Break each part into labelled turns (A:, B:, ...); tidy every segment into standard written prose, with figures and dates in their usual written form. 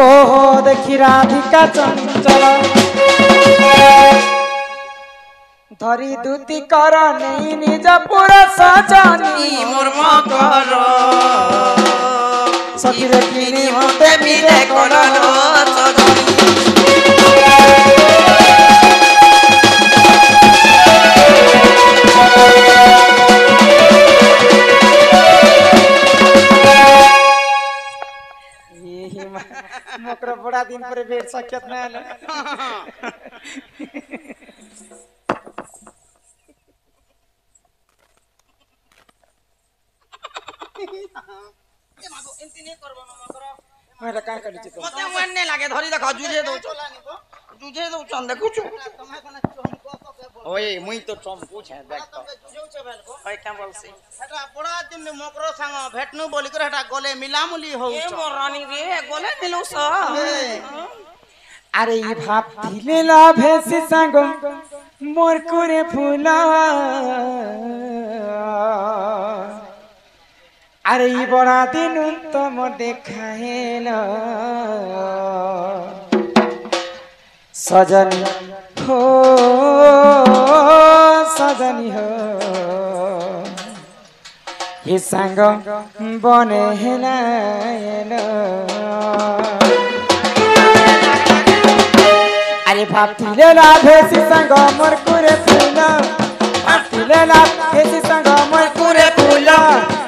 A: ओहो देखी राधिका चंचल धरी दूती कर नहीं निज पूरा सजनी
B: मुर्म कर
A: सखी देखी
B: मते मिले कर सजनी
A: मोकर बड़ा दिन पर भेट सकियत ना मेरा का कर छी तो
B: मते मन ने लागे धरी देख जुजे दो चंद देखुछु ओए मुई तो चंपू छे देख तो ओए क्या बोलसी
C: हटा बड़ा दिन मोकरो संग भेटनु बोली कर हटा गले मिलामुली हो
B: ए मोर रानी रे गले मिलु स
A: अरे ई भाप दिले ला भेसी संग मोर कुरे फूला अरे ई बड़ा दिन तो मोर देखाएला सजनी हो सजनी हो ये संग बने हेला अरे भापतिले ला भेसी संग मोर कुरे फूला भापतिले ला भेसी संग मोर कुरे फूला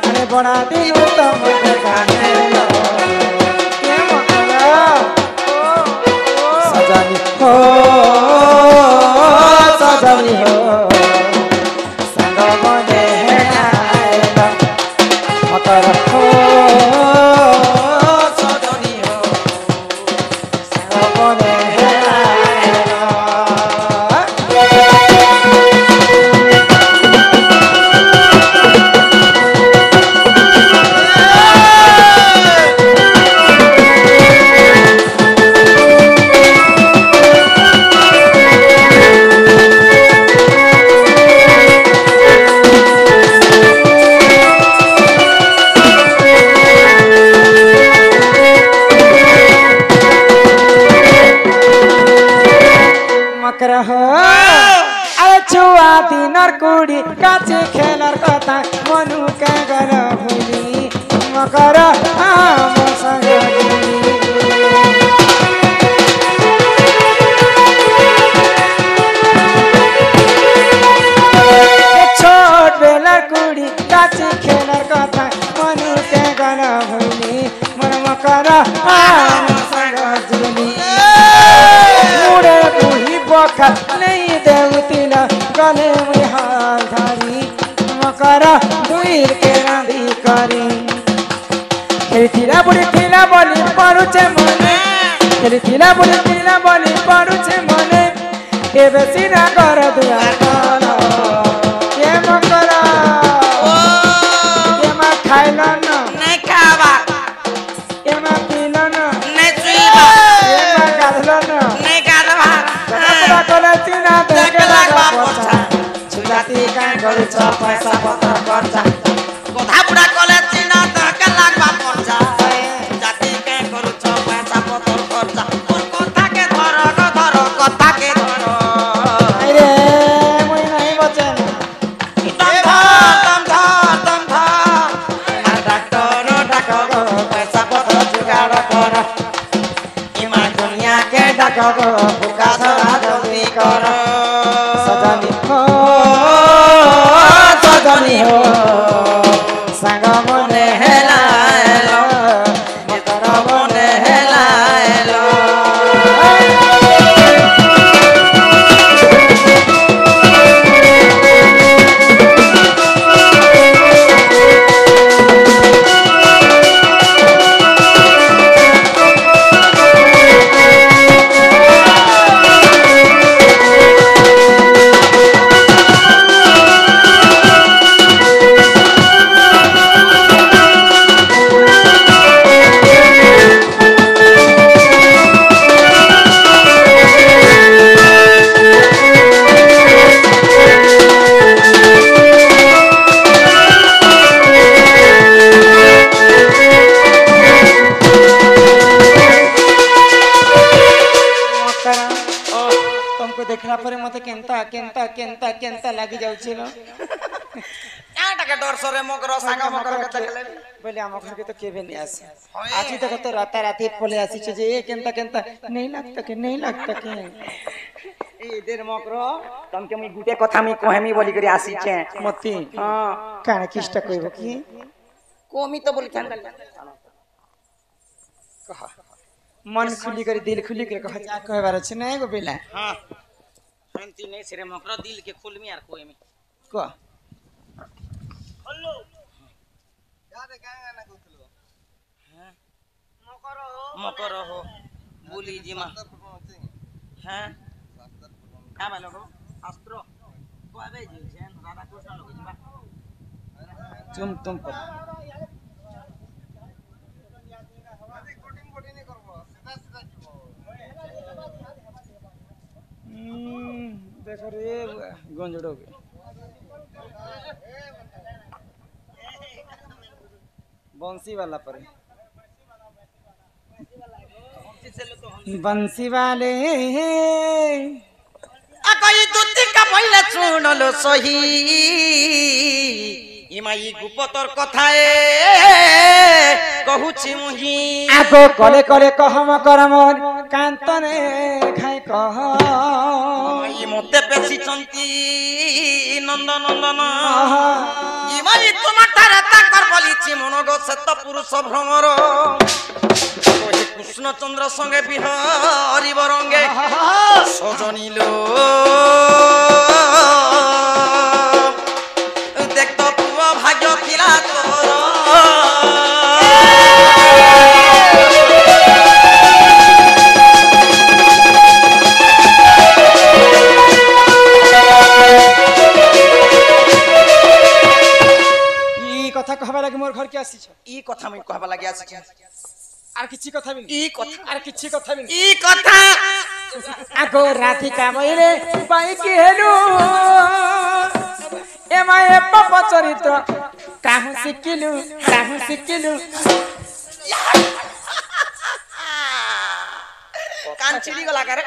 A: अरे बड़ा दिन तो मोर देखाएला के मकरा सजनी हो सजनी हो संग बने हेला मकर हो सजनी हो संग बने अरे छुआ दिनर कुड़ी काचे खेलर कथा मनु के गर भूली मकर आम संग छोट बेलर कुड़ी काचे खेलर कथा मनु के गर भूली मन मकर आम संग जुली मुड़े बुही बखत नहीं देवतीला गले में हाल धारी मकरा दुईर के रांधी करी खेलतीला बुढ़ी थीला बोली परुचे मने खेलतीला बुढ़ी थीला बोली परुचे मने ए बेसी ना कर दुआ काला के मकरा के मा खाइला ना
B: नहीं खावा
A: के मा पीला ना
B: नहीं चुईबा
A: के मा गाधला ना
B: नहीं गादवा
A: पूरा कोले चिना
B: देख लागबा पछा
A: छुजाती का गरे छ पैसा पत्र खर्चा
B: कोठा पुरा कले चिना देख लागबा पछा जाति के करू छ पैसा पत्र खर्चा और कोठा के धर कथा के धर
A: अरे मुई नहीं बचे
B: दम धर डॉक्टर
A: पैसा पत्र जुगाड़ कर
B: इमा दुनिया के
A: डाको भूखा धरा जल्दी कर सजनी हो सजनी हो संग मने हेलाएलो मकर मने हेलाएलो देखला पर मते केंता केंता केंता केंता लागि जाउछि न
B: काटाके डर सरे मकर सांग मकर के देखले
A: बोले हम घर के तो केबे नहीं आसे आज तक तो रात रात पले आसी छे जे केंता केंता नहीं लगता के
B: ए देर मकर तमके मुई गुटे कथा मी कहमी बोली करी आसी छे
A: मती
B: हां
A: काना किष्टा कहबो की
B: कोमी तो बोली छन
A: कहा मन खुली कर दिल खुली कर कह जा कहबार छ नै गो बेला
B: हां हंती नहीं सिरे मकर दिल के खुलमी यार कोमी
A: को
C: हल्लो याद गांगा ना कहतलो
B: हैं
C: मकर
B: हो बोली जिमा हैं का भालो गो शास्त्र कोबे जी छेन राधा कृष्ण लोग जिबा
A: तुम पर
C: कोटिन करबो सीधा जीवो
A: देख रे गंजड़ो के बंसी वाला पर बंसी वाले
B: अकई दुती का पहिले सुनलो सही इमाई गुपतर कथाए कहूची मुही
A: आगो कले कले कहम करमन कांतने खाय कह
B: ई मते पेसी चंती नंद नंदन इमाई तुमा तारा ताकर बलिची मनगो सत पुरुष भ्रमर ओहे कृष्ण चंद्र संगे बिहारी बरंगे सजनिलो देखतो पुआ भाग्य थिला तोर
A: कथा कहबा लागि मोर घर के आसी छ
B: ई कथा मैं कहबा लागि आसी छ
A: आर किछि कथा बिन
B: ई कथा
A: आर किछि कथा बिन
B: ई कथा
A: आगो राधिका मैले पाई के हेलु एमाए पप चरित्र काहु सिकिलु
B: कान चिड़ी गला करे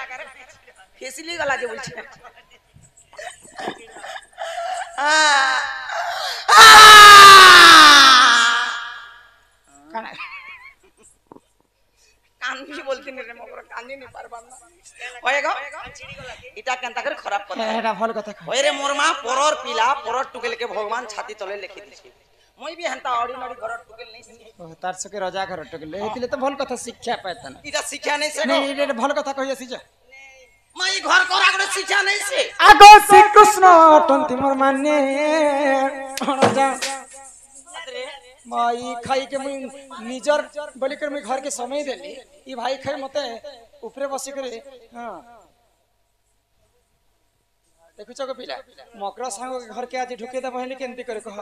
B: फेसिली गला जे बोलछे
A: काना
B: कान भी बोलती नहीं रे मगर कान नहीं पारबाम ना होएगा इटा केनता करे खराब कथा
A: एटा भल कथा कह
B: होय रे मोर मां परर पिला परर टुकेल के भगवान छाती तले लिखि दिछि মই भी हंता ऑर्डिनरी घर टुकेल नहीं सी
A: ओ तार सके रजा घर टकले हेतिले तो भल कथा शिक्षा पायतन
B: इटा शिक्षा नहीं से
A: नहीं एटा भल कथा कहि आसी छ
B: मैं घर कोरा करे शिक्षा नहीं से
A: आगो श्री कृष्ण टंती मोर माने जा भाई खाई के मुई निजर बोली कर मुई घर के समय देली ई भाई खाई मते ऊपरे बसी करे हां देखु छ को पिला मकर सांग के घर के आज ढुके द पहले केनती करे कह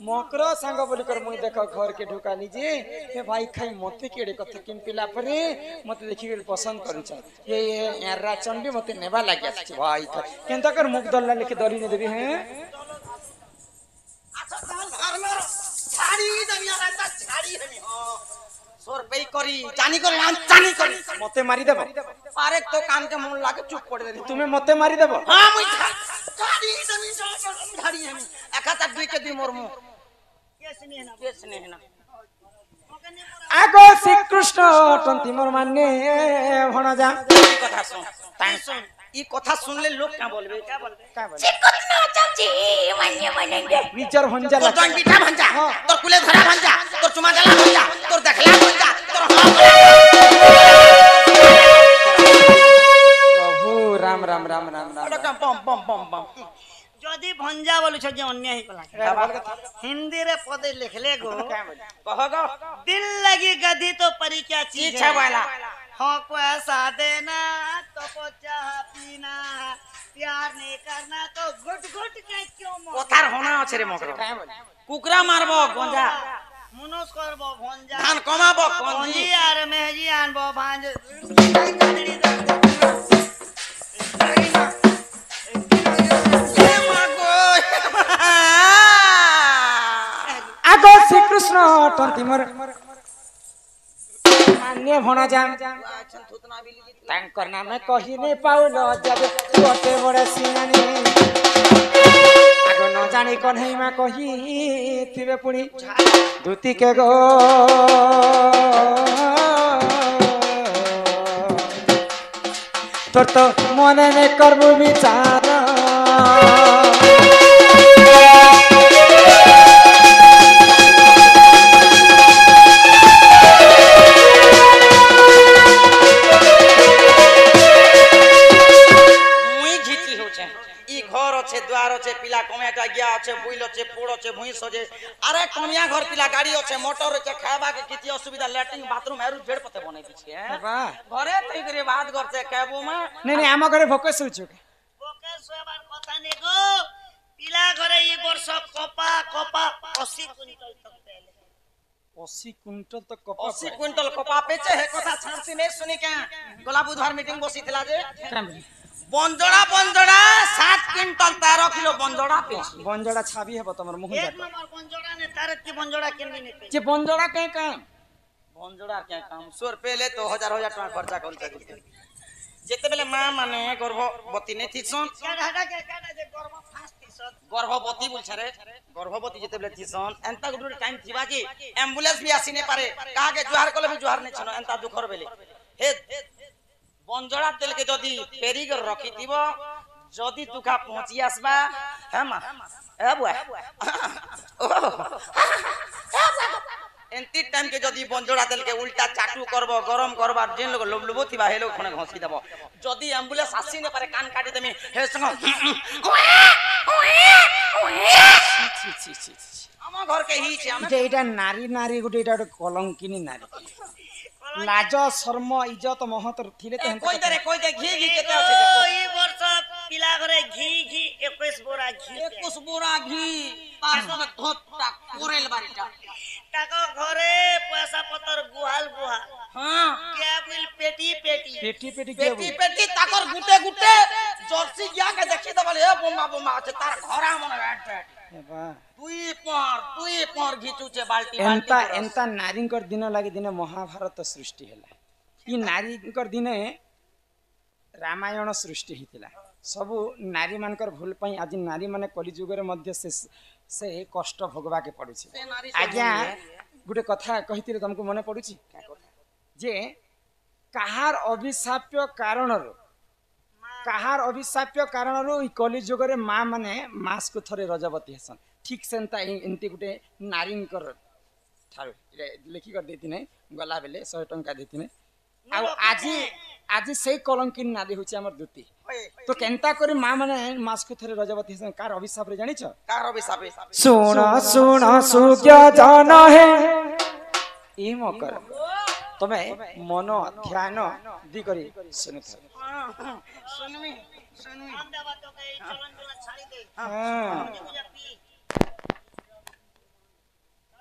A: मकर सांग बोली कर मुई देख घर के ढुका लीजे ए भाई खाई मते केड़े कथा किन पिला परे मते देखि के पसंद करू छ ये एरा चंडी मते नेबा लागिया छ भाई खाई केनता कर मुख दल्ला लेके दली ने देबी हैं
B: अच्छा साल घर में छाड़ी दमिया रहता छाड़ी हमी हां सोर पे करी जानी कर नाम जानी करी
A: मते मारी देबो
B: अरे तो कान के मुंह लागे चुप पड़ दे
A: तुम्हें मते मारी देबो
B: हां मुई छाड़ी दमी छाड़ी हमी एकाता दुई के दी मोर मुंह केस नहीं ना
A: आगो श्री कृष्ण टंती मोर माने भण जा
B: कथा सुन ताई सुन ई कथा सुनले लोग क्या बोलबे
A: का बोले
B: चिकना चाची मने
A: निजर भंजा
B: तोर
A: लग
B: जन पीठा भंजा तोर कुले धरा भंजा तोर चुमा गला भंजा तोर देखला भंजा तोर हां
A: प्रभु राम राम राम राम राम
B: बम बम बम बम
C: যদি ভঞ্জা বলছ যে অন্যায় কলা হিন্দি রে পদে লিখলে গো
B: कहगो
C: दिल लगी गधी तो परी क्या चीज
B: पीछे वाला
C: हाँ को ऐसा देना तो को चाह पीना प्यार नहीं करना तो घुट घुट के क्यों
B: কথার হোনা আছে রে মগর কুকরা মারবো গঞ্জা
C: मुनोस करबो भंजा
B: ধান কমাবো
C: भंजी
B: কঞ্জি
C: यार मेहजी आनबो भांज
A: आगो श्री कृष्ण टंती मोर मान्य भणजा
B: अच्छा थुतना बिली जी
A: तांकर नाम कही नहीं पाउल जब गोटे बड़े सिंगानी आगो न जानी कन्हई मा कही थिबे पुणी धुती के गो तोर तो मने में करबु विचार
B: घर अच्छे द्वार अच्छे पिला कमियाटा गया अच्छे बुइल अच्छे पोड़ अच्छे भुइस अच्छे अरे कमिया घर पिला गाड़ी अच्छे मोटर अच्छे खावा के किती असुविधा लैट्रिन बाथरूम हेरु जेड पते बनै दिछि घरे तई करे बात करते कहबो में
A: नहीं नहीं आमा घरे फोकस होछु
C: फोकस होबार কথা ने गो पिला घरे ई वर्ष कपा 80 क्विंटल तक पेले
A: 80 क्विंटल तक कपा
B: 80 क्विंटल कपा पेचे हे कथा छानसी नहीं सुनी के गोला बुधवार मीटिंग बसिथिला जे बंजड़ा 7 क्विंटल 13 किलो बंजड़ा पे
A: बंजड़ा छाबी है तमर मुंह
C: एक नंबर बंजड़ा ने तारे की बंजड़ा केन ने पे
A: जे बंजड़ा के काम
B: बंजड़ा के काम सोर पहले तो हजार टका खर्चा कर सकते जेते बेले मां माने गर्भवती ने थिसन
C: काडा जे गर्भ फास्ट थिसन
B: गर्भवती बोल छरे गर्भवती जेते बेले थिसन एंता गुडे टाइम थिबा जे एम्बुलेंस भी आसी ने पारे कहा के जुहार कले भी जुहार ने छनो एंता दुखर बेले हे बंजड़ा तेल के जदी पेरी कर रखी दिबो जदी तुका पहुंची आसबा हे मा ए बुआ एंती टाइम के जदी बंजड़ा तेल के उल्टा चाटू करबो गरम करबार जेन लोग लबलबो थिबा हे लोग खने घसी देबो जदी एम्बुलेंस आसी ने पारे कान काटी देमी हे संग हम घर के ही छे
A: एटा नारी नारी गुटे एटा कलंकिनी नारी लाज शर्म इज्जत महत थिले त
B: कोई दे घी केते আছে
C: देखो ई वर्ष पिला घरे घी 21 बोरा घी
B: 21 बोरा घी 500 में धोता कोरेल बारीटा
C: टाका घरे पैसा पतर गुहाल
B: हां
C: क्या बिल
B: पेटी ताकर गुटे जर्सी गया के देखि दबले ए बोमा আছে तार घरा मन बैठ तुई पर घिचू छे बाल्टी
A: एंता नारींकर दिन लागे दिन महाभारत सृष्टि हैला ई नारींकर दिने रामायण सृष्टि हितिला सब नारी मानकर भूल पई आज नारी माने कली युग रे मध्य से कष्ट भोगवा के पड़ु छे आज्ञा गुटे कथा कहितिले तुमको मने पड़ु छी जे कहार अभिशाप्य कारणरो ई कली युग रे मां माने मास को थरे रजवती हसन ठीक सेंता एंती गुटे नारींकर ठार लेखि कर देती नै गला बेले 100 टंका देती नै आ आज से कलंकिन नारी होची हमर दुती तो केनता करी मां माने मास को थरे रजवती हसन कार अभिशाप रे जानि छ
B: कार अभिशाप
A: सुन सुज्ञ जन है ई मकर तमे मन ध्यान दी करी सुनथ
B: सुनमी
C: हम देवा तो के चलन चलन छाड़ी दे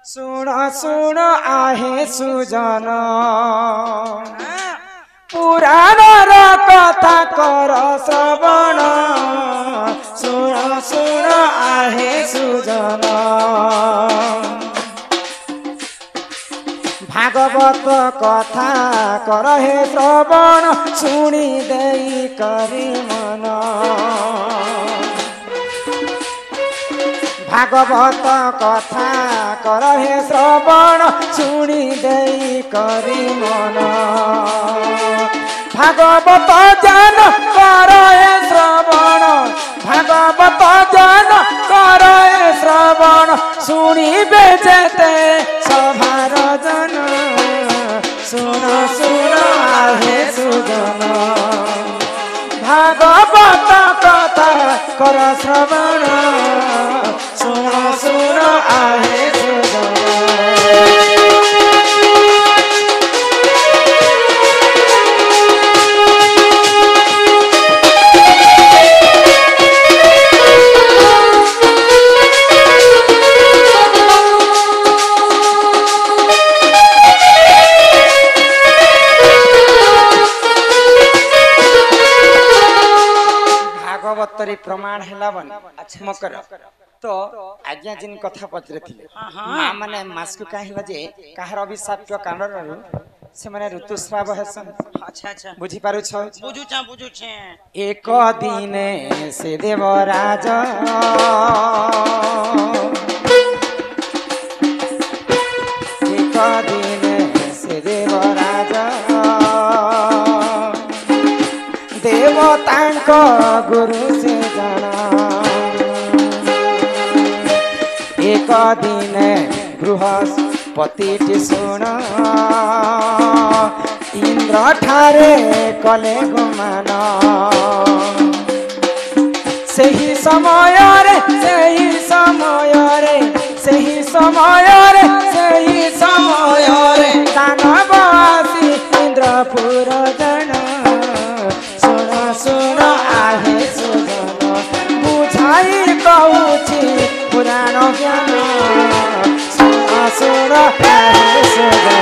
A: सुन आहे सुजन पुराण कथा कर श्रवण सुन आहे सुजन भागवत कथा कर हे श्रवण सुनी देई करी मन भागवत कथा कर हे श्रवण सुनी देई करी मन भागवत ज्ञान कर हे श्रवण भागवत ज्ञान कर हे श्रवण सुनी बेचते सभार जन सुन आहे सुजन भागवत कथा कर श्रवण सुन आहे सुजन भागवतरी प्रमाण हैला बन मकर तो आज्ञा जिन कथा पचरे थिले मां माने मास को काहेला जे काहर अभिशाप कारणरु से माने ऋतुस्राव हेसन
B: अच्छा अच्छा
A: बुझी पारु छ
B: बुझुछे
A: एक दिन से देवराज एक दिन से देवराज देवतांक गुरु से जाना एक दिन बृहस्पति शुण इंद्र ठारे कले गुमान सही समय रे सही समय रे सही समय रे सही समय रे दानवासी इंद्रपुर जन सुन सुन आहे सुजन बुझाई कहूची पुराण ज्ञान सुन सुन आहे सुजन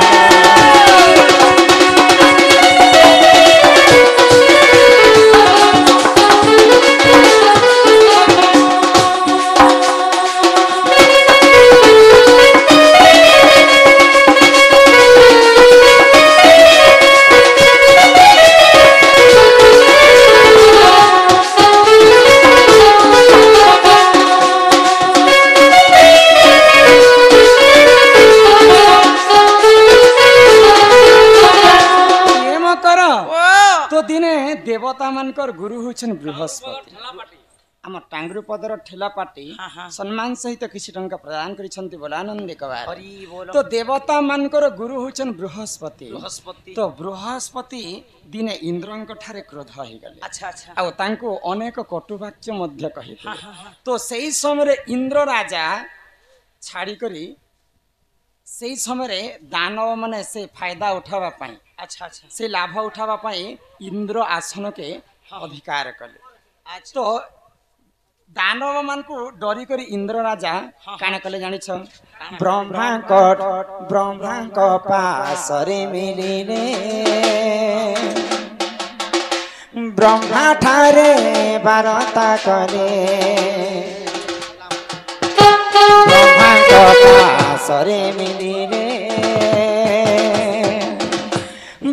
A: देवता मानकर गुरु होचन बृहस्पति आम टांगरू पदर ठेला पार्टी सम्मान सहित किसी टंका प्रदान करिसंती बोलानंद कबार तो देवता मानकर गुरु होचन बृहस्पति तो बृहस्पति दिने इंद्रंक ठारे क्रोध होई गले
B: अच्छा अच्छा
A: आ तांको अनेक कटुवाक्य मध्य कहि तो सेही समय इंद्र राजा छाड़ी करी सेही समय दानव माने से फायदा उठावा पाई
B: अच्छा अच्छा
A: से लाभ उठावा पाई इंद्र आसन के अधिकार कले तो दानव मान को डरी करी इंद्र राजा काना कले जानि छ ब्रह्मा को पास रे मिलिने ब्रह्मा ठारे बारता करे ब्रह्मा को पास रे मिलिने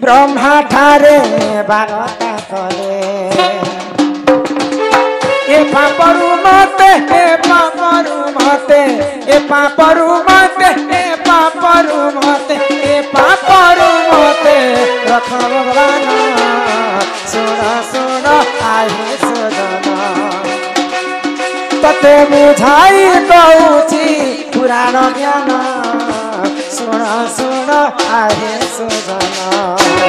A: ब्रह्मा ठारे बारता करे ए पापरू मते ए पापरू मते ए पापरू मते ए पापरू मते ए पापरू मते रख भगवान सुन सुन आहे सदन तते बुझाई कहूची पुराण ज्ञान सुन सुन आहे सदन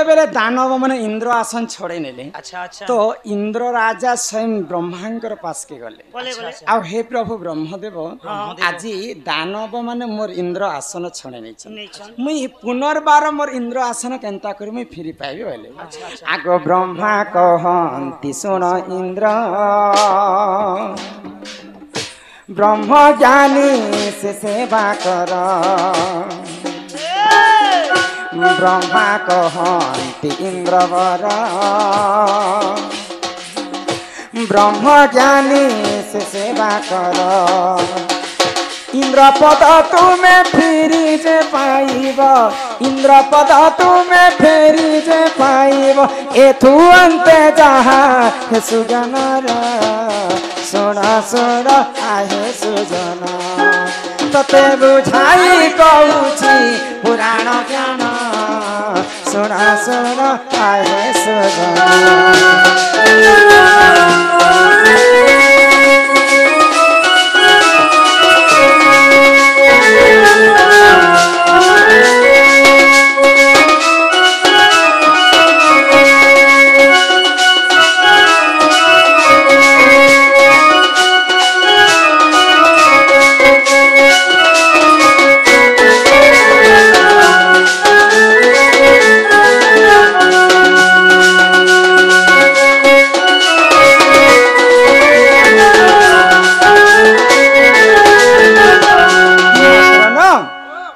A: बेले दानव माने इंद्र आसन छोड़े नेले
B: अच्छा अच्छा
A: तो इंद्र राजा स्वयं ब्रह्मांकर पास के गले आ हे प्रभु ब्रह्मदेव आज दानव माने मोर इंद्र आसन छोड़े नै मुई पुनर्बार मोर इंद्र आसन केनता करी मुई फिरी पाइबे बोले आगो ब्रह्मा कहंती सुन इंद्र ब्रह्म ज्ञानी से सेवा कर ब्रह्मा कहंती इंद्रवर ब्रह्म ज्ञानी से सेवा कर इंद्र पद तुम्हें फिरी जे पाइब इंद्र पद तुम्हें फेरी जे पाइब एथु अंते जहा हे सुजनर सुन सुन आहे सुजन तते बुझाई कहूची पुराण ज्ञान सुन सुन आहे सुजन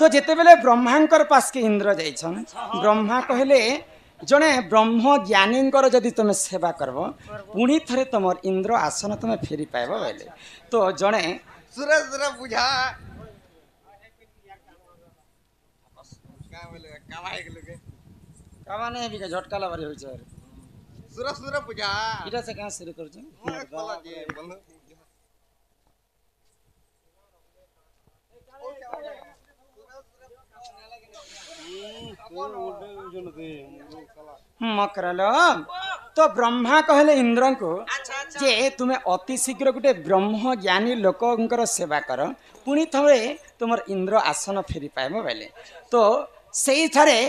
A: तो जेते बेले ब्रह्मांकर पास के इंद्र जाइछन ब्रह्मा कहले जने ब्रह्म ज्ञानींकर जदि तुम सेवा करब पुणी थरे तुम इंद्र आसन तुम फेरी पाइब बोले तो जने
D: सुरा सुरा बुझा का बोले कामा एक लोगे
A: कामाने भी झटका लबरी होई छ
D: सुरा सुरा बुझा
A: इटा से कहां शुरू कर छ
D: बोला जी बोलो
A: मकरलो तो ब्रह्मा कहले इंद्र को
B: अच्छा अच्छा
A: जे तुम्हें अति शीघ्र गोटे ब्रह्म ज्ञानी लोकंकर सेवा कर पुणी थरे तुमर इंद्र आसन फेरी पाइब बोले तो सेई थरे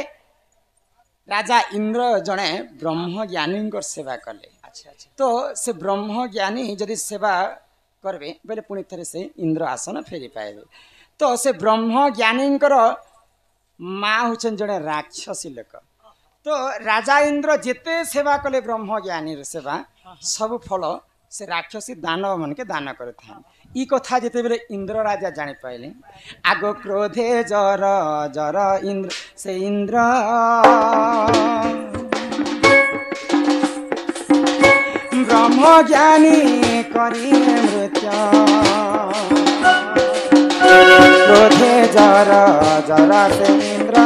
A: राजा इंद्र जने ब्रह्म ज्ञानी सेवा कले
B: अच्छा अच्छा
A: तो से ब्रह्म ज्ञानी यदि सेवा करबे बोले पुणी थरे से इंद्र आसन फेरी पाइबे तो से ब्रह्म ज्ञानींकर माँ होचन जड़े राक्षसी लोक तो राजा इंद्र जेते सेवा कले ब्रह्म ज्ञानी सेवा सब फल से राक्षसी दानव मन के दान करते ई कथा जेते बेले इंद्र राजा जानी पाइले आगो क्रोधे जर जर इंद्र से इंद्र ब्रह्म ज्ञानी करी मृत्यु क्रोधे जरा जरा से इंद्र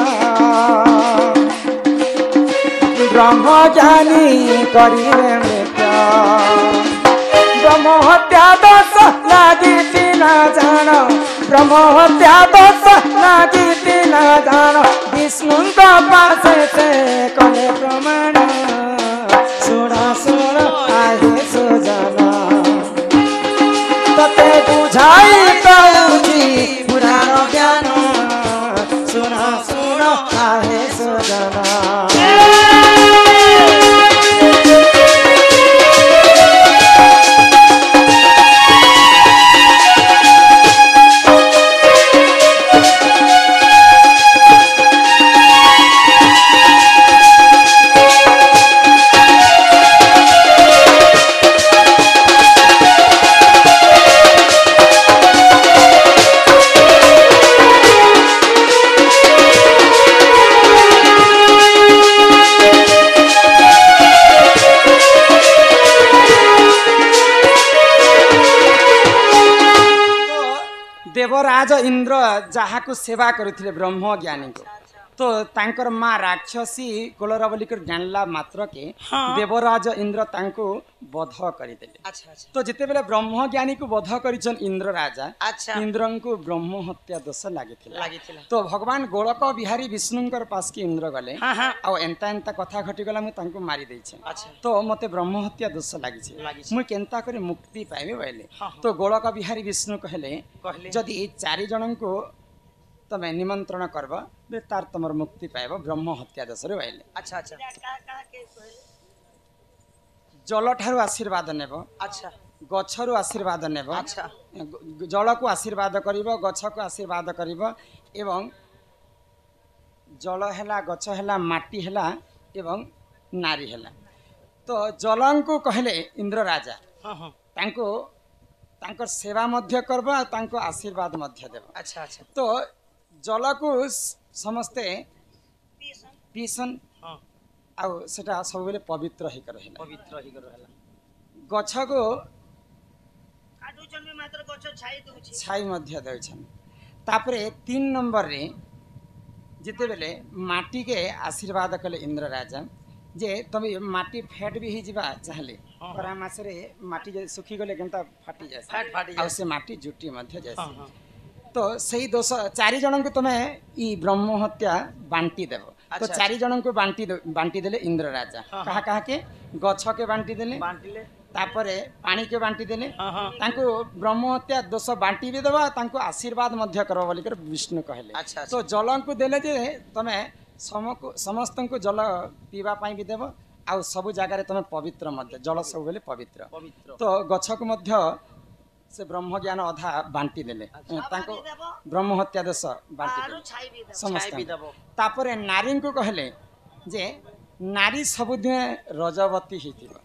A: ब्रह्म ज्ञानी करिए मृत्यु ब्रह्म हत्या दोष लागी न जान ब्रह्म हत्या दोष लागी न जान विष्णु पास से कले प्रमाण सुन सुन आहे सुजना तते बुझाई कौची पुराण ज्ञान सुन सुन आहे सुजना देवराज इंद्र जहाँ को सेवा करुଥିଲେ ब्रह्म ज्ञानी को तो तांकर माँ राक्षसी कोलरा बोलिकर जानला मात्र के देवराज इंद्र तांको बध करदेले
B: अच्छा अच्छा
A: तो जिते बेले ब्रह्म ज्ञानी को बध करिछन इंद्र राजा
B: अच्छा
A: इंद्र को ब्रह्म हत्या दोष लागिथिला
B: लागिथिला
A: तो भगवान गोलक बिहारी विष्णुंकर पास के इंद्र गले
B: हाँ हाँ
A: आ एंता एंता कथा घटी गला मु तांको मारी देछे
B: अच्छा
A: तो मते ब्रह्म हत्या दोष लागिछे
B: लागिछे।
A: मु केंता करे मुक्ति पाइबे बोले
B: हाँ, हाँ।
A: तो गोलक बिहारी विष्णु कहले
B: कहले
A: जदि चारि जनन को तमे निमंत्रण करब बे तार तमर मुक्ति पाइब ब्रह्म हत्या दोष रे बोले
B: अच्छा अच्छा
C: का के कहले
A: जल ठारू आशीर्वाद नेब
B: अच्छा
A: गछरु आशीर्वाद नेब
B: अच्छा
A: जल को आशीर्वाद करिब गछ को आशीर्वाद करिब एवं जल हैला गछ हैला माटी हैला एवं नारी हैला तो जलंग को कहले इंद्र राजा
B: हाँ हाँ
A: तांको तांकर सेवा मध्य करब आ तांको आशीर्वाद मध्य देब
B: अच्छा अच्छा
A: तो जल को समस्ते पीसन
B: हाँ
A: आ सेटा सब बेले पवित्र ही कर हैला
B: पवित्र ही करो हला
A: गछ को
C: काटू जन्मे मात्र गछ छाई दउछि
A: छाई मध्य देछन तापरे 3 नंबर रे जिते बेले माटी के आशीर्वाद कले इंद्र राजा जे तमे माटी फेट भी ही जिबा चाहले परा मास रे माटी जे सुखी गले केनता फाटी जाय
B: फाट फाटी
A: आ से माटी जुटी मध्य जाय
B: हाँ हाँ
A: तो सही दोष चारि जन को तमे ई ब्रह्म हत्या बांटी देबो तो
B: अच्छा,
A: चारि जन को बांटी देले इंद्र राजा
B: हाँ,
A: कहा कहा के गछ के बांटी देले
B: बांटिले
A: तापरे पानी के बांटी देले
B: हाँ हाँ
A: तांको ब्रह्म हत्या दोष बांटी भी देबा तांको आशीर्वाद मध्य करो बोलिकर विष्णु कहले
B: अच्छा,
A: तो जल को देले जे तमे समस्त को जल पीवा पाई भी देबो आ सब जगह तमे पवित्र मध्य जल सब बेले पवित्र
B: पवित्र
A: तो गछ को मध्य से ब्रह्म ज्ञान अधा बांटी देले तांको ब्रह्म हत्या दोष बांटी
C: आरु
A: देले
C: छाई भी दब
A: समस्त
B: भी देबो
A: तापरे नारी को कहले जे नारी सबुदिन रजवती हिथिबो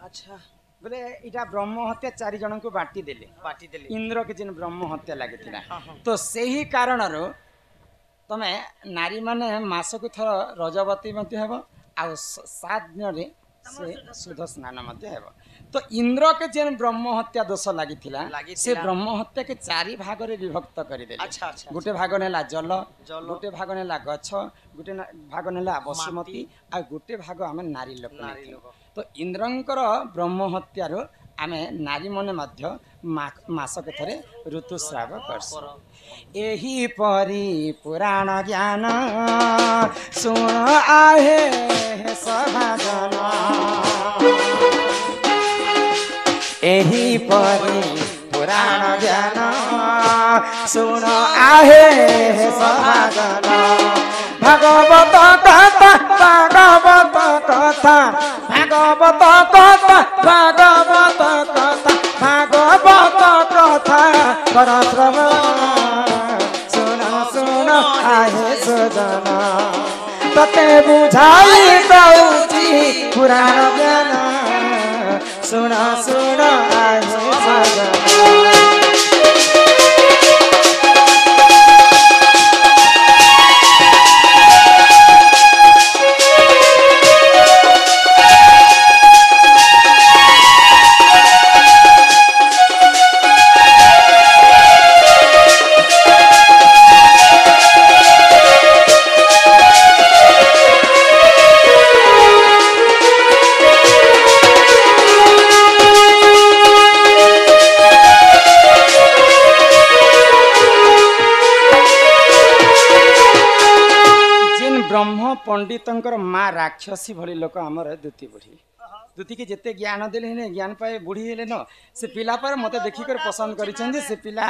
B: अच्छा
A: बोले इटा ब्रह्म हत्या चारि जन को बांटी देले
B: बाटी देले
A: इंद्र के जिन ब्रह्म हत्या लागिथिला
B: हाँ हाँ
A: तो सेही कारण ତମେ ନାରୀ ମାନେ ମାସକୁ ଥର ରଜବତୀ ମଧ୍ୟ ହେବ ଆଉ 7 ଦିନରେ ସେ ସୁଧ ସ୍ନାନ ମଧ୍ୟ ହେବ। ତ ଇନ୍ଦ୍ର के जेन ब्रह्म हत्या दोष लागिथिला से ब्रह्म हत्या के 4 भागरे विभक्त करिदेले।
B: अच्छा अच्छा
A: गोटे भाग नेला जल, गोटे भाग नेला गछ, गोटे भाग नेला बसुमती आ गोटे भाग आमे नारी लोक। तो इंद्रंकर ब्रह्म हत्यारो आमे नारी मने मध्य मासक थरे ऋतुस्राव करसु। एही परी पुराण ज्ञान सुन आहे सभाजन। एही परी पुराण ज्ञान सुन आहे सभाजन। भागवत कथा भागवत कथा भागवत कथा भागवत कथा भागवत कथा कर श्रवण सुन सुन आहे सुजन। तते बुझाई दउची पुराण ज्ञान सुन सुन आहे सुजन। पंडितंकर माँ राक्षसी भली लोक आमर दूती बुढ़ी दूती के जिते ज्ञान देले ज्ञान पाए बुढ़ी हेले न से पिला पर मते देखिक पसंद करिछन जे से पिला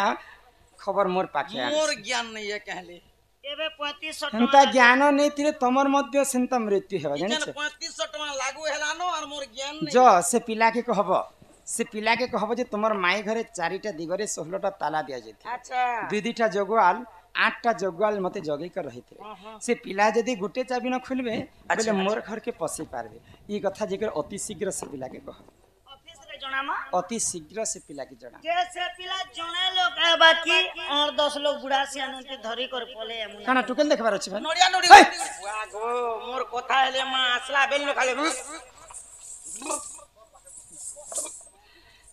A: खबर मोर पाखे
B: मोर ज्ञान नहीं है कहले
C: एबे 3500
A: सेंता ज्ञान नहीं थिले तमर मध्य सेंता मृत्यु हेबा जानि छ
B: 3500 टका लागू हेलानो और मोर ज्ञान नहीं
A: जो से पिला के कहब जे तुमर माई घरे 4टा दिगरे 16टा ताला दिया जेथि।
C: अच्छा
A: 2टा जगवाल 8टा जगवाल मते जगे कर रहिथे। से पिला जदी गुटे चाबी न खुलबे बोले मोर घर के पसी पारबे। ई कथा जेकर अति शीघ्र से पिला के कह
C: ऑफिस रे जणामा
A: अति शीघ्र से पिला के जना
C: जे से पिला जणे लोग है बाकी और 10 लोग बुढ़ा सियान के धरी कर पले एमुना
A: काना टुकेल देखबार अछि भाई
B: नोडिया नोडी वागो मोर कथा हेले मां असला बेल न खाले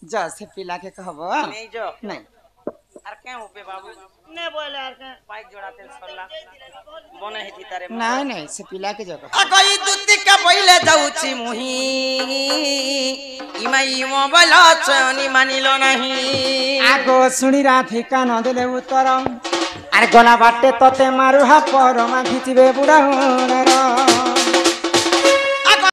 A: जा से पिला के कहब
B: नहीं जो
A: नहीं
B: आर के होबे बाबू
C: ने बोले यार के
B: पाइक जोड़ाते सरला बने हिती तारे
A: नहीं नहीं से पिला के जगह
B: अगई दुती का पहिले जाउची मुही इमाई मोबाइल चनी मानिलो नहीं
A: आगो सुनी राथी कान देले उत्तर आर गला बाटे तते मारुहा परमा घिचिबे बुढ़ा हुनर।